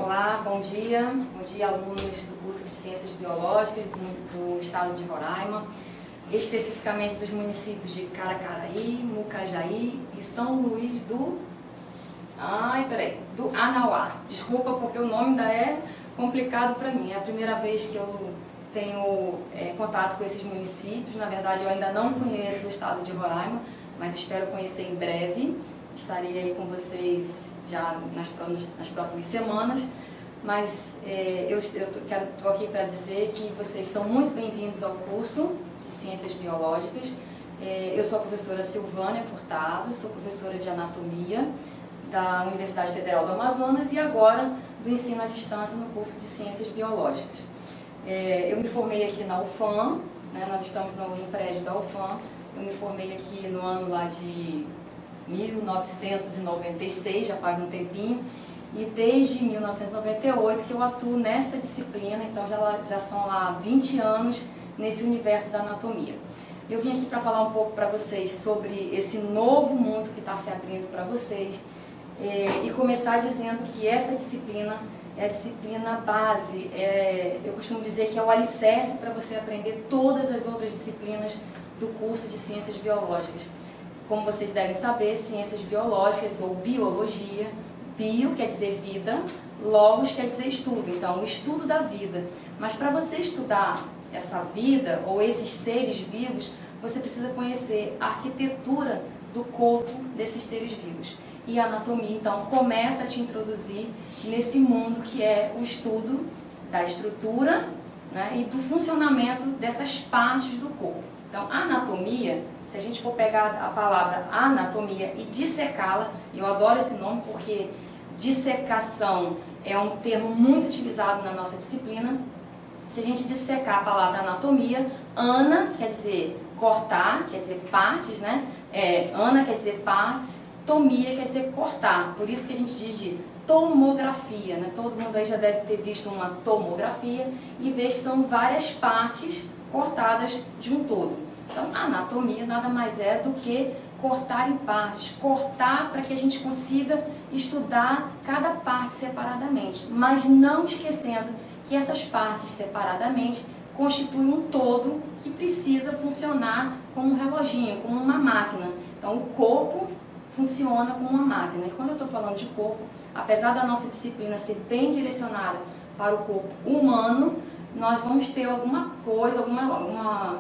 Olá, bom dia alunos do curso de Ciências Biológicas do estado de Roraima, especificamente dos municípios de Caracaraí, Mucajaí e São Luís do Anauá. Desculpa porque o nome ainda é complicado para mim, é a primeira vez que eu tenho contato com esses municípios. Na verdade eu ainda não conheço o estado de Roraima, mas espero conhecer em breve. Estarei aí com vocês já nas próximas semanas, mas eu estou aqui para dizer que vocês são muito bem-vindos ao curso de Ciências Biológicas. Eu sou a professora Silvânia Furtado, sou professora de Anatomia da Universidade Federal do Amazonas e agora do ensino à distância no curso de Ciências Biológicas. Eu me formei aqui na UFAM, né, nós estamos no prédio da UFAM. Eu me formei aqui no ano lá de 1996, já faz um tempinho, e desde 1998 que eu atuo nessa disciplina, então já são lá 20 anos nesse universo da anatomia. Eu vim aqui para falar um pouco para vocês sobre esse novo mundo que está se abrindo para vocês e começar dizendo que essa disciplina é a disciplina base, eu costumo dizer que é o alicerce para você aprender todas as outras disciplinas do curso de Ciências Biológicas. Como vocês devem saber, ciências biológicas ou biologia, bio quer dizer vida, logos quer dizer estudo, então o estudo da vida. Mas para você estudar essa vida ou esses seres vivos, você precisa conhecer a arquitetura do corpo desses seres vivos. E a anatomia, então, começa a te introduzir nesse mundo que é o estudo da estrutura, né, e do funcionamento dessas partes do corpo. Então, a anatomia, se a gente for pegar a palavra anatomia e dissecá-la, eu adoro esse nome porque dissecação é um termo muito utilizado na nossa disciplina. Se a gente dissecar a palavra anatomia, ana quer dizer cortar, quer dizer partes, né? Ana quer dizer partes, tomia quer dizer cortar, por isso que a gente diz de tomografia, né? Todo mundo aí já deve ter visto uma tomografia e ver que são várias partes cortadas de um todo. Então, a anatomia nada mais é do que cortar em partes, cortar para que a gente consiga estudar cada parte separadamente, mas não esquecendo que essas partes separadamente constituem um todo que precisa funcionar como um reloginho, como uma máquina. Então, o corpo funciona como uma máquina. E quando eu estou falando de corpo, apesar da nossa disciplina ser bem direcionada para o corpo humano, nós vamos ter alguma coisa,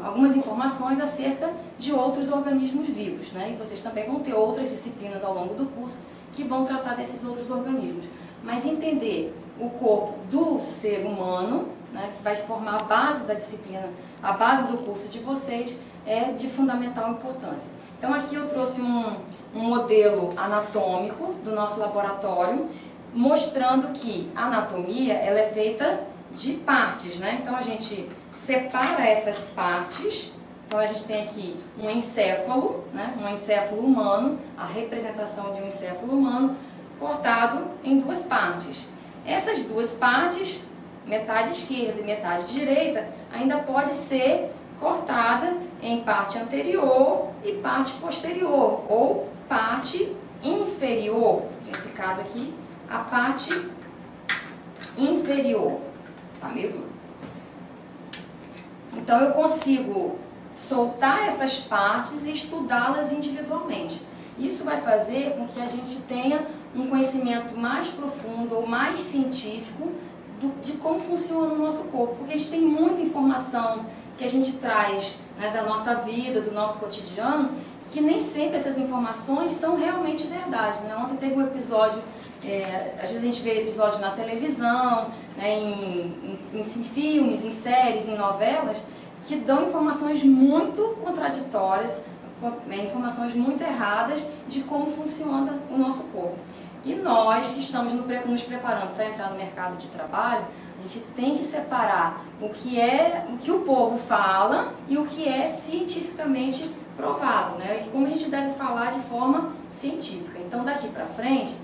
algumas informações acerca de outros organismos vivos, né? E vocês também vão ter outras disciplinas ao longo do curso que vão tratar desses outros organismos. Mas entender o corpo do ser humano, né, que vai formar a base da disciplina, a base do curso de vocês, é de fundamental importância. Então aqui eu trouxe um modelo anatômico do nosso laboratório, mostrando que a anatomia ela é feita de partes, né? Então a gente separa essas partes. Então a gente tem aqui um encéfalo, né? Um encéfalo humano, a representação de um encéfalo humano cortado em duas partes. Essas duas partes, metade esquerda e metade direita, ainda pode ser cortada em parte anterior e parte posterior, ou parte inferior. Nesse caso aqui, a parte inferior. Tá meio duro. Então eu consigo soltar essas partes e estudá-las individualmente. Isso vai fazer com que a gente tenha um conhecimento mais profundo ou mais científico de como funciona o nosso corpo, porque a gente tem muita informação que a gente traz, né, da nossa vida, do nosso cotidiano, que nem sempre essas informações são realmente verdade, né? Ontem teve um episódio, às vezes a gente vê episódios na televisão, né, em filmes, em séries, em novelas, que dão informações muito contraditórias, né, informações muito erradas de como funciona o nosso corpo. E nós que estamos nos preparando para entrar no mercado de trabalho, a gente tem que separar o que o povo fala e o que é cientificamente provado, né? E como a gente deve falar de forma científica. Então daqui para frente,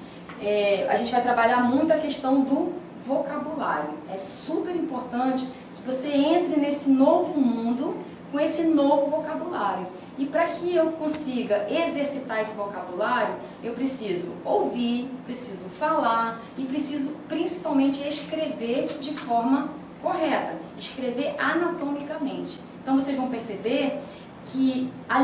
a gente vai trabalhar muito a questão do vocabulário. É super importante que você entre nesse novo mundo com esse novo vocabulário. E para que eu consiga exercitar esse vocabulário, eu preciso ouvir, preciso falar e preciso principalmente escrever de forma correta, escrever anatomicamente. Então vocês vão perceber que a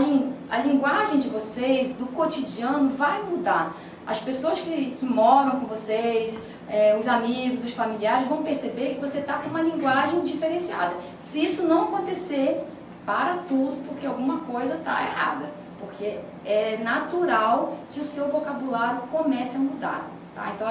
linguagem de vocês, do cotidiano, vai mudar. As pessoas que moram com vocês, os amigos, os familiares, vão perceber que você está com uma linguagem diferenciada. Se isso não acontecer, para tudo, porque alguma coisa está errada. Porque é natural que o seu vocabulário comece a mudar. Tá? Então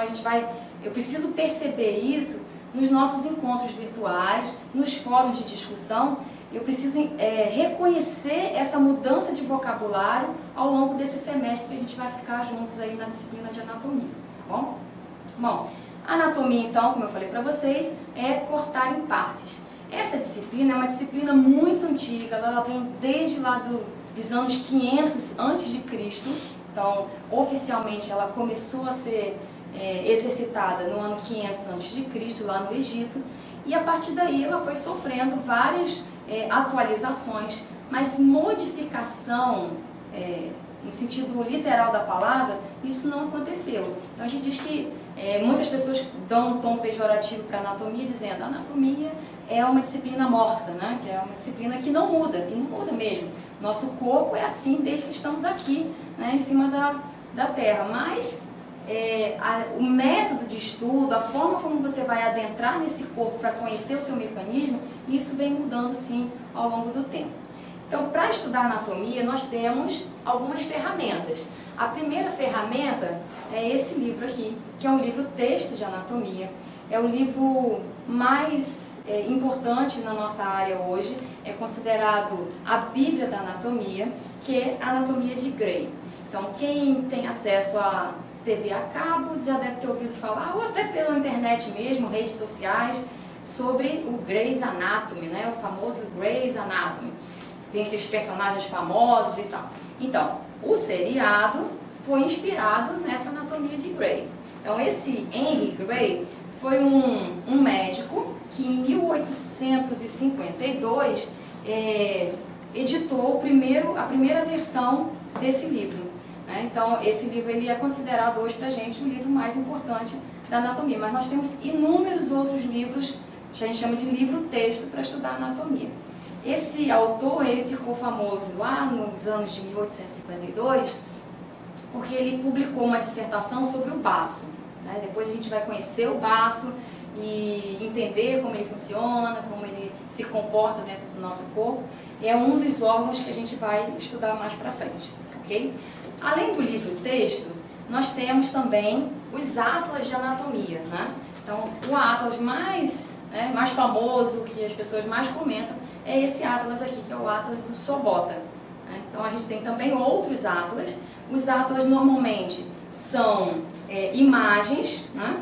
eu preciso perceber isso nos nossos encontros virtuais, nos fóruns de discussão. Eu preciso reconhecer essa mudança de vocabulário ao longo desse semestre que a gente vai ficar juntos aí na disciplina de anatomia, tá bom? Bom, anatomia então, como eu falei para vocês, é cortar em partes. Essa disciplina é uma disciplina muito antiga, ela vem desde lá dos anos 500 a.C., então oficialmente ela começou a ser exercitada no ano 500 a.C., lá no Egito, e a partir daí ela foi sofrendo várias atualizações, mas modificação, no sentido literal da palavra, isso não aconteceu. Então a gente diz que muitas pessoas dão um tom pejorativo para a anatomia, dizendo a anatomia é uma disciplina morta, né? Que é uma disciplina que não muda, e não muda mesmo. Nosso corpo é assim desde que estamos aqui, né, em cima da Terra, mas o método de estudo, a forma como você vai adentrar nesse corpo para conhecer o seu mecanismo, isso vem mudando sim ao longo do tempo. Então, para estudar anatomia, nós temos algumas ferramentas. A primeira ferramenta é esse livro aqui, que é um livro-texto de anatomia. É o livro mais importante na nossa área hoje, é considerado a Bíblia da Anatomia, que é a Anatomia de Gray. Então, quem tem acesso a TV a cabo já deve ter ouvido falar, ou até pela internet mesmo, redes sociais, sobre o Grey's Anatomy, né? O famoso Grey's Anatomy. Tem aqueles personagens famosos e tal. Então, o seriado foi inspirado nessa anatomia de Gray. Então, esse Henry Gray foi um médico que em 1852 editou a primeira versão desse livro. Né? Então, esse livro ele é considerado hoje para a gente o livro mais importante da anatomia. Mas nós temos inúmeros outros livros, que a gente chama de livro-texto, para estudar anatomia. Esse autor ele ficou famoso lá nos anos de 1852, porque ele publicou uma dissertação sobre o baço. Né? Depois a gente vai conhecer o baço e entender como ele funciona, como ele se comporta dentro do nosso corpo. É um dos órgãos que a gente vai estudar mais para frente, ok? Além do livro-texto, nós temos também os atlas de anatomia, né? Então, o atlas mais famoso, que as pessoas mais comentam, é esse atlas aqui, que é o atlas do Sobota. Né? Então, a gente tem também outros atlas. Os atlas, normalmente, são imagens, né?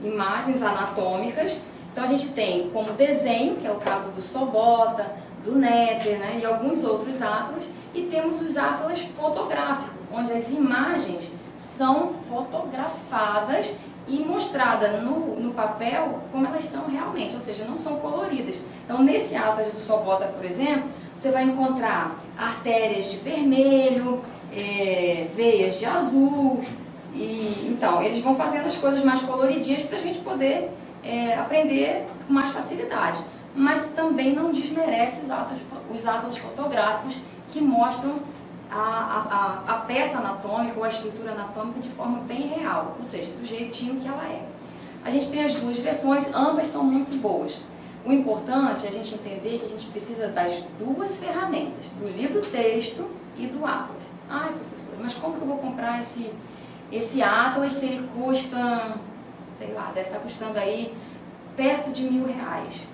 Imagens anatômicas. Então, a gente tem como desenho, que é o caso do Sobota, do Netter, né? E alguns outros atlas. E temos os atlas fotográficos, onde as imagens são fotografadas e mostradas no papel como elas são realmente, ou seja, não são coloridas. Então, nesse atlas do Sobota, por exemplo, você vai encontrar artérias de vermelho, veias de azul. Então, eles vão fazendo as coisas mais coloridinhas para a gente poder aprender com mais facilidade. Mas também não desmerece os atlas fotográficos que mostram a peça anatômica ou a estrutura anatômica de forma bem real, ou seja, do jeitinho que ela é. A gente tem as duas versões, ambas são muito boas. O importante é a gente entender que a gente precisa das duas ferramentas, do livro-texto e do atlas. Ai, professora, mas como que eu vou comprar esse atlas se ele custa, sei lá, deve estar custando aí perto de R$1.000.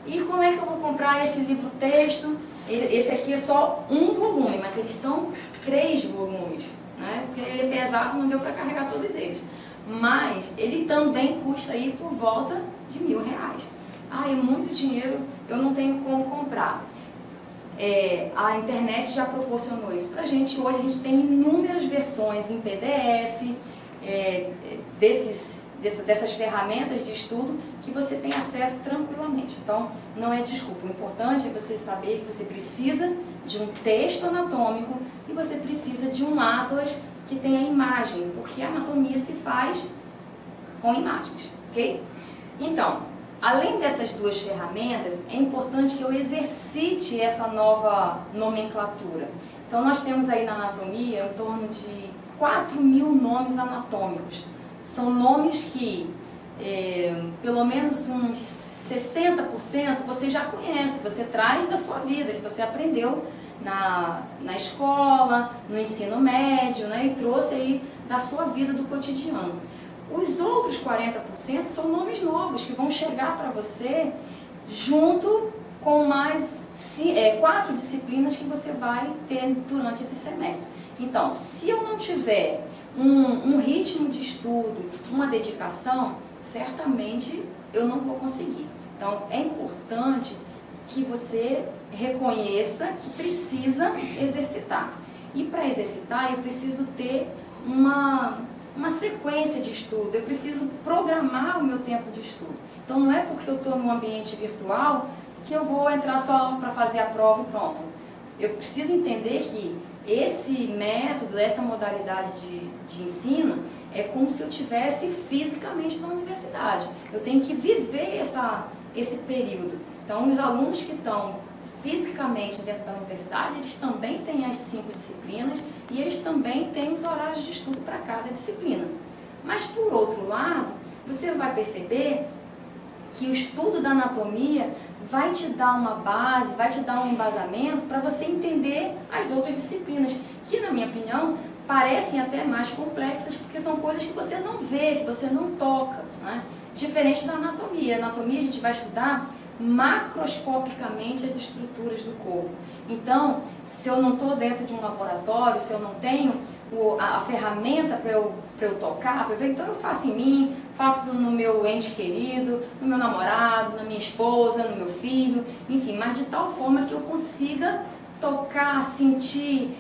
E como é que eu vou comprar esse livro-texto? Esse aqui é só um volume, mas eles são 3 volumes, né? Porque ele é pesado, não deu para carregar todos eles. Mas ele também custa aí por volta de R$1.000. Ah, é muito dinheiro, eu não tenho como comprar. A internet já proporcionou isso pra gente. Hoje a gente tem inúmeras versões em PDF dessas ferramentas de estudo que você tem acesso tranquilamente. Então, não é desculpa. O importante é você saber que você precisa de um texto anatômico e você precisa de um atlas que tenha imagem, porque a anatomia se faz com imagens, ok? Então, além dessas duas ferramentas, é importante que eu exercite essa nova nomenclatura. Então, nós temos aí na anatomia em torno de 4.000 nomes anatômicos. São nomes que, pelo menos uns 60% você já conhece, você traz da sua vida, que você aprendeu na escola, no ensino médio, né, e trouxe aí da sua vida, do cotidiano. Os outros 40% são nomes novos que vão chegar para você junto com mais 4 disciplinas que você vai ter durante esse semestre. Então, se eu não tiver um ritmo de estudo, uma dedicação, certamente eu não vou conseguir. Então, é importante que você reconheça que precisa exercitar. E para exercitar, eu preciso ter uma sequência de estudo, eu preciso programar o meu tempo de estudo. Então, não é porque eu estou num ambiente virtual que eu vou entrar só para fazer a prova e pronto. Eu preciso entender que esse método, essa modalidade de ensino, é como se eu estivesse fisicamente na universidade. Eu tenho que viver esse período. Então, os alunos que estão fisicamente dentro da universidade, eles também têm as 5 disciplinas e eles também têm os horários de estudo para cada disciplina. Mas, por outro lado, você vai perceber que o estudo da anatomia vai te dar uma base, vai te dar um embasamento para você entender as outras disciplinas, que, na minha opinião, parecem até mais complexas, porque são coisas que você não vê, que você não toca, né? Diferente da anatomia. A anatomia a gente vai estudar macroscopicamente as estruturas do corpo. Então, se eu não estou dentro de um laboratório, se eu não tenho a ferramenta para eu tocar, para eu ver, então eu faço em mim, faço no meu ente querido, no meu namorado, na minha esposa, no meu filho, enfim, mas de tal forma que eu consiga tocar, sentir,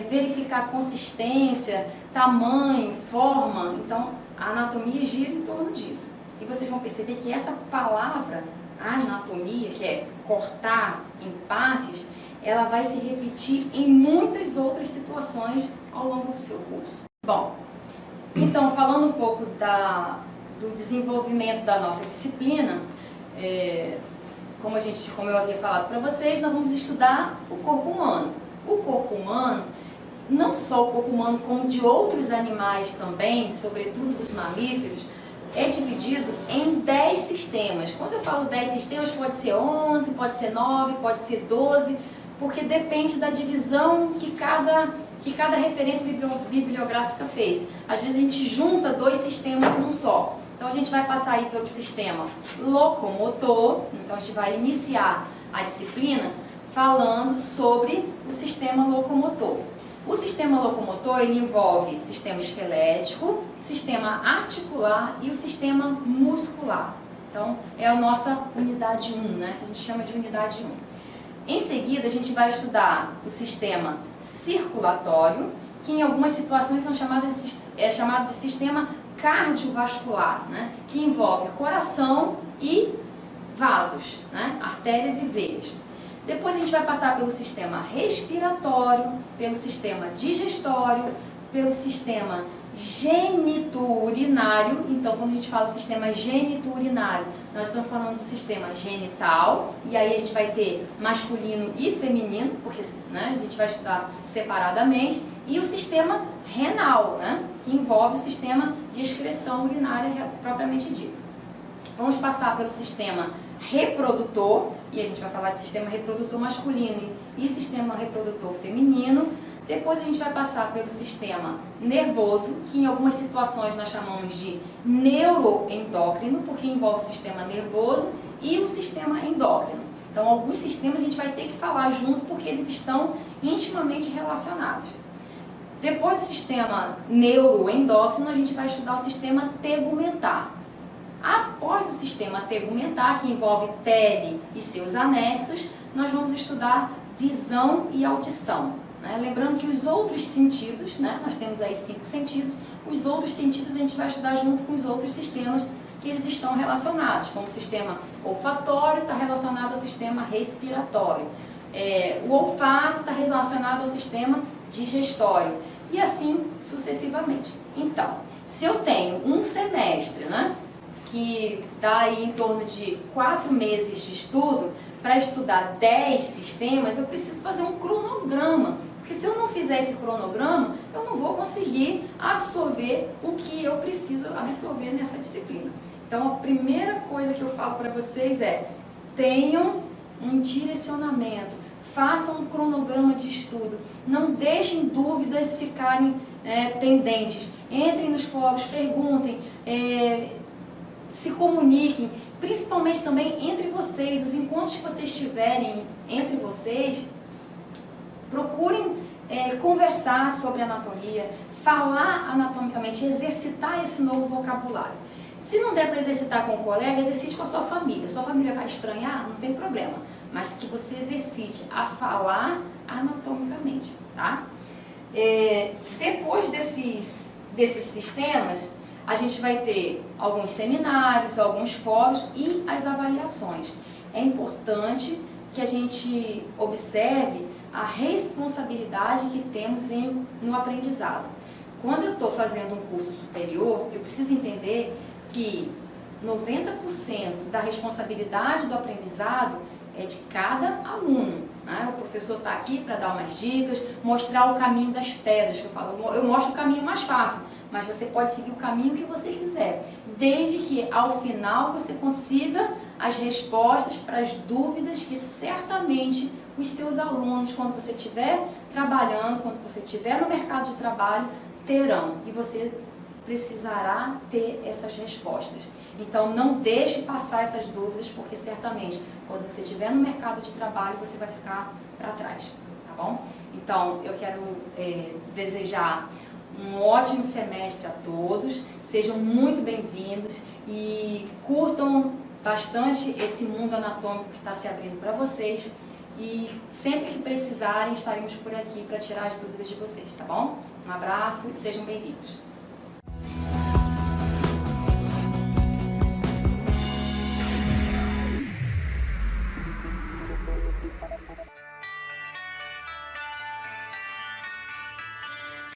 verificar consistência, tamanho, forma. Então, a anatomia gira em torno disso. E vocês vão perceber que essa palavra, anatomia, que é cortar em partes, ela vai se repetir em muitas outras situações ao longo do seu curso. Bom, então, falando um pouco do desenvolvimento da nossa disciplina, como eu havia falado para vocês, nós vamos estudar o corpo humano. O corpo humano, não só o corpo humano, como de outros animais também, sobretudo dos mamíferos, é dividido em 10 sistemas. Quando eu falo 10 sistemas, pode ser 11, pode ser 9, pode ser 12, porque depende da divisão que cada referência bibliográfica fez. Às vezes a gente junta 2 sistemas num só. Então a gente vai passar aí pelo sistema locomotor. Então a gente vai iniciar a disciplina falando sobre o sistema locomotor. O sistema locomotor, ele envolve sistema esquelético, sistema articular e o sistema muscular. Então, é a nossa unidade 1, né? Que a gente chama de unidade 1. Em seguida, a gente vai estudar o sistema circulatório, que em algumas situações é chamado de sistema cardiovascular, né? Que envolve coração e vasos, né? Artérias e veias. Depois a gente vai passar pelo sistema respiratório, pelo sistema digestório, pelo sistema genitourinário. Então, quando a gente fala sistema genitourinário, nós estamos falando do sistema genital, e aí a gente vai ter masculino e feminino, porque, né, a gente vai estudar separadamente, e o sistema renal, né, que envolve o sistema de excreção urinária propriamente dito. Vamos passar pelo sistema reprodutor, e a gente vai falar de sistema reprodutor masculino e sistema reprodutor feminino. Depois a gente vai passar pelo sistema nervoso, que em algumas situações nós chamamos de neuroendócrino, porque envolve o sistema nervoso e o sistema endócrino. Então, alguns sistemas a gente vai ter que falar junto, porque eles estão intimamente relacionados. Depois do sistema neuroendócrino, a gente vai estudar o sistema tegumentar. Após o sistema tegumentar, que envolve pele e seus anexos, nós vamos estudar visão e audição. né? Lembrando que os outros sentidos, né? Nós temos aí 5 sentidos, os outros sentidos a gente vai estudar junto com os outros sistemas que eles estão relacionados, como o sistema olfatório está relacionado ao sistema respiratório, o olfato está relacionado ao sistema digestório e assim sucessivamente. Então, se eu tenho um semestre, né, que dá aí em torno de 4 meses de estudo, para estudar 10 sistemas, eu preciso fazer um cronograma, porque se eu não fizer esse cronograma, eu não vou conseguir absorver o que eu preciso absorver nessa disciplina. Então, a primeira coisa que eu falo para vocês é: tenham um direcionamento, façam um cronograma de estudo, não deixem dúvidas ficarem pendentes, entrem nos fóruns, perguntem, se comuniquem, principalmente também entre vocês, os encontros que vocês tiverem entre vocês, procurem conversar sobre anatomia, falar anatomicamente, exercitar esse novo vocabulário. Se não der para exercitar com o colega, exercite com a sua família. Sua família vai estranhar? Não tem problema. Mas que você exercite a falar anatomicamente, tá? Depois desses sistemas, a gente vai ter alguns seminários, alguns fóruns e as avaliações. É importante que a gente observe a responsabilidade que temos no aprendizado. Quando eu estou fazendo um curso superior, eu preciso entender que 90% da responsabilidade do aprendizado é de cada aluno, né? O professor está aqui para dar umas dicas, mostrar o caminho das pedras, que eu falo, eu mostro o caminho mais fácil, mas você pode seguir o caminho que você quiser, desde que ao final você consiga as respostas para as dúvidas que certamente os seus alunos, quando você estiver trabalhando, quando você estiver no mercado de trabalho, terão, e você precisará ter essas respostas. Então, não deixe passar essas dúvidas, porque certamente, quando você estiver no mercado de trabalho, você vai ficar para trás, tá bom? Então, eu quero desejar um ótimo semestre a todos, sejam muito bem-vindos e curtam bastante esse mundo anatômico que está se abrindo para vocês, e sempre que precisarem, estaremos por aqui para tirar as dúvidas de vocês, tá bom? Um abraço e sejam bem-vindos.